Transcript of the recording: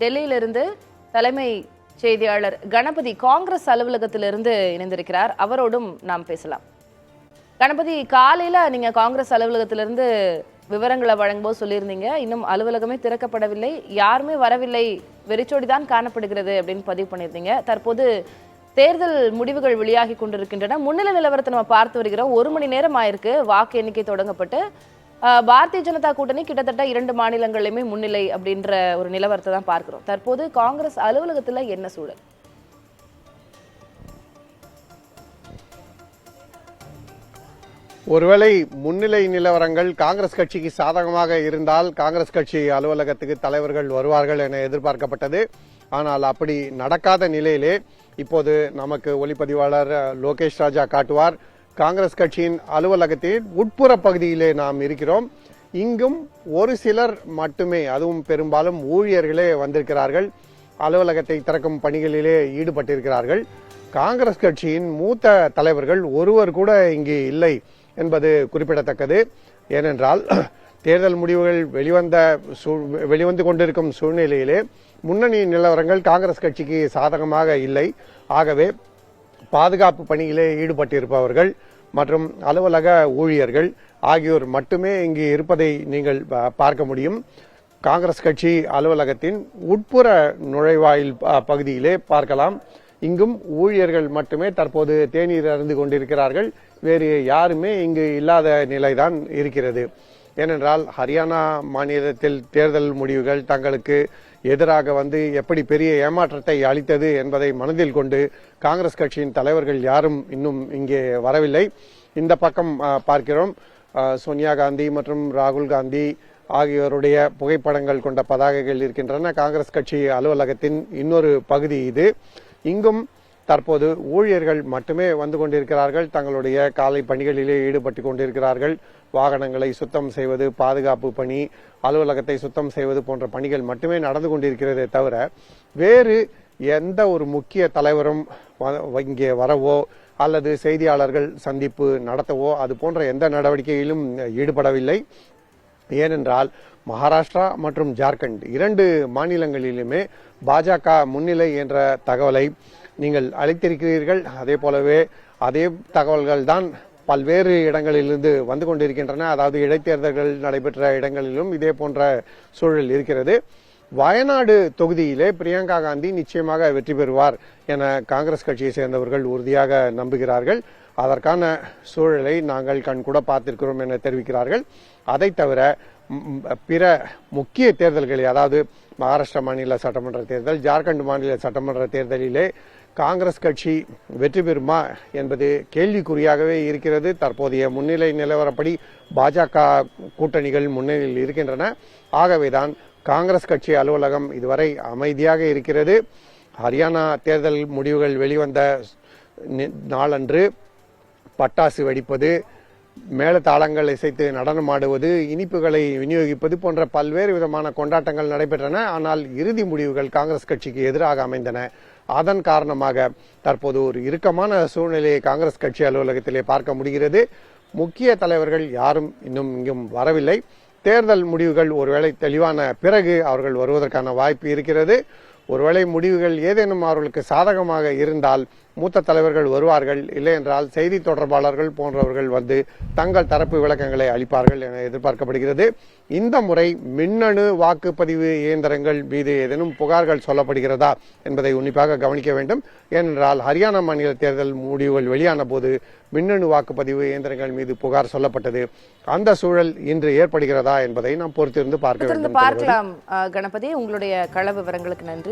டெல்லியிலிருந்து தலைமை செய்தியாளர் கணபதி காங்கிரஸ் அலுவலகத்திலிருந்து இணைந்திருக்கிறார். அவரோடும் நாம் பேசலாம். கணபதி, காலையில நீங்க காங்கிரஸ் அலுவலகத்திலிருந்து விவரங்களை வழங்கும்போது சொல்லியிருந்தீங்க, இன்னும் அலுவலகமே திறக்கப்படவில்லை, யாருமே வரவில்லை, வெறிச்சோடிதான் காணப்படுகிறது அப்படின்னு பதிவு பண்ணியிருந்தீங்க. தற்போது தேர்தல் முடிவுகள் வெளியாகி கொண்டிருக்கின்றன. முன்னிலை நிலவரத்தை நம்ம பார்த்து வருகிறோம். 1 மணி நேரம் ஆயிருக்கு வாக்கு எண்ணிக்கை தொடங்கப்பட்டு. பாரதிய ஜனதா கூட்டணி கிட்டத்தட்ட 2 மாநிலங்களிலுமே முன்னிலை அப்படின்ற ஒரு நிலவரத்தை தான் பார்க்கிறோம். தற்போது காங்கிரஸ் அலுவலகத்துல என்ன சூழல்? ஒருவேளை முன்னிலை நிலவரங்கள் காங்கிரஸ் கட்சிக்கு சாதகமாக இருந்தால் காங்கிரஸ் கட்சி அலுவலகத்துக்கு தலைவர்கள் வருவார்கள் என எதிர்பார்க்கப்பட்டது. ஆனால் அப்படி நடக்காத நிலையிலே இப்போது நமக்கு ஒளிப்பதிவாளர் லோகேஷ் ராஜா காட்டுவார். காங்கிரஸ் கட்சியின் அலுவலகத்தின் உட்புற பகுதியிலே நாம் இருக்கிறோம். இங்கும் ஒரு சிலர் மட்டுமே, அதுவும் பெரும்பாலும் ஊழியர்களே வந்திருக்கிறார்கள். அலுவலகத்தை திறக்கும் பணிகளிலே ஈடுபட்டிருக்கிறார்கள். காங்கிரஸ் கட்சியின் மூத்த தலைவர்கள் ஒருவர் கூட இங்கு இல்லை என்பது குறிப்பிடத்தக்கது. ஏனென்றால் தேர்தல் முடிவுகள் வெளிவந்து கொண்டிருக்கும் சூழ்நிலையிலே முன்னணி நிலவரங்கள் காங்கிரஸ் கட்சிக்கு சாதகமாக இல்லை. ஆகவே பாதுகாப்பு பணியிலே ஈடுபட்டிருப்பவர்கள் மற்றும் அலுவலக ஊழியர்கள் ஆகியோர் மட்டுமே இங்கு இருப்பதை நீங்கள் பார்க்க முடியும். காங்கிரஸ் கட்சி அலுவலகத்தின் உட்புற நுழைவாயில் பகுதியிலே பார்க்கலாம். இங்கும் ஊழியர்கள் மட்டுமே தற்போது தேநீர் அருந்து கொண்டிருக்கிறார்கள். வேறு யாருமே இங்கு இல்லாத நிலைதான் இருக்கிறது. ஏனென்றால் ஹரியானா மாநிலத்தில் தேர்தல் முடிவுகள் தங்களுக்கு எதிராக வந்து எப்படி பெரிய ஏமாற்றத்தை அளித்தது என்பதை மனதில் கொண்டு காங்கிரஸ் கட்சியின் தலைவர்கள் யாரும் இன்னும் இங்கே வரவில்லை. இந்த பக்கம் பார்க்கிறோம், சோனியா காந்தி மற்றும் ராகுல் காந்தி ஆகியோருடைய புகைப்படங்கள் கொண்ட பதாகைகள் இருக்கின்றன. காங்கிரஸ் கட்சி அலுவலகத்தின் இன்னொரு பகுதி இது. இங்கும் தற்போது ஊழியர்கள் மட்டுமே வந்து கொண்டிருக்கிறார்கள். தங்களுடைய காலை பணிகளிலே ஈடுபட்டு கொண்டிருக்கிறார்கள். வாகனங்களை சுத்தம் செய்வது, பாதுகாப்பு பணி, அலுவலகத்தை சுத்தம் செய்வது போன்ற பணிகள் மட்டுமே நடந்து கொண்டிருக்கிறதே தவிர வேறு எந்த ஒரு முக்கிய தலைவரும் இங்கே வரவோ அல்லது செய்தியாளர்கள் சந்திப்பு நடத்தவோ அது போன்ற எந்த நடவடிக்கையிலும் ஈடுபடவில்லை. ஏனென்றால் மகாராஷ்டிரா மற்றும் ஜார்க்கண்ட் 2 மாநிலங்களிலுமே பாஜக முன்னிலை என்ற தகவலை நீங்கள் அளித்திருக்கிறீர்கள். அதே போலவே அதே தகவல்கள் தான் பல்வேறு இடங்களிலிருந்து வந்து கொண்டிருக்கின்றன. அதாவது இடைத்தேர்தல்கள் நடைபெற்ற இடங்களிலும் இதே போன்ற சூழல் இருக்கிறது. வயநாடு தொகுதியிலே பிரியங்கா காந்தி நிச்சயமாக வெற்றி பெறுவார் என காங்கிரஸ் கட்சியை சேர்ந்தவர்கள் உறுதியாக நம்புகிறார்கள். அதற்கான சூழலை நாங்கள் கண்கூட பார்த்திருக்கிறோம் என தெரிவிக்கிறார்கள். அதை தவிர பிற முக்கிய தேர்தல்களை, அதாவது மகாராஷ்டிரா மாநில சட்டமன்ற தேர்தல், ஜார்க்கண்ட் மாநில சட்டமன்ற தேர்தலிலே காங்கிரஸ் கட்சி வெற்றி பெறுமா என்பது கேள்விக்குறியாகவே இருக்கிறது. தற்போதைய முன்னிலை நிலவரப்படி பாஜக கூட்டணிகள் முன்னிலையில் இருக்கின்றன. ஆகவேதான் காங்கிரஸ் கட்சி அலுவலகம் இதுவரை அமைதியாக இருக்கிறது. ஹரியானா தேர்தல் முடிவுகள் வெளிவந்த நாளன்று பட்டாசு வெடிப்பது, மேளதாளங்கள் இசைத்து நடனமாடுவது, இனிப்புகளை விநியோகிப்பது போன்ற பல்வேறு விதமான கொண்டாட்டங்கள் நடைபெற்றன. ஆனால் இறுதி முடிவுகள் காங்கிரஸ் கட்சிக்கு எதிராக அமைந்தன. அதன் காரணமாக தற்போது ஒரு இறுக்கமான சூழ்நிலையை காங்கிரஸ் கட்சி அலுவலகத்திலே பார்க்க முடிகிறது. முக்கிய தலைவர்கள் யாரும் இன்னும் இங்கும் வரவில்லை. தேர்தல் முடிவுகள் ஒருவேளை தெளிவான பிறகு அவர்கள் வருவதற்கான வாய்ப்பு இருக்கிறது. ஒருவேளை முடிவுகள் ஏதேனும் அவர்களுக்கு சாதகமாக இருந்தால் மூத்த தலைவர்கள் வருவார்கள். இல்லை என்றால் செய்தி தொடர்பாளர்கள் போன்றவர்கள் வந்து தங்கள் தரப்பு விளக்கங்களை அளிப்பார்கள் என எதிர்பார்க்கப்படுகிறது. இந்த முறை மின்னணு வாக்குப்பதிவு இயந்திரங்கள் மீது ஏதேனும் புகார்கள் சொல்லப்படுகிறதா என்பதை உன்னிப்பாக கவனிக்க வேண்டும். ஏனென்றால் ஹரியானா மாநில தேர்தல் முடிவுகள் வெளியான போது மின்னணு வாக்குப்பதிவு இயந்திரங்கள் மீது புகார் சொல்லப்பட்டது. அந்த சூழல் இன்று ஏற்படுகிறதா என்பதை நாம் பொறுத்திருந்து பார்க்க வேண்டும். பார்க்கலாம். கணபதி, உங்களுடைய கள விவரங்களுக்கு நன்றி.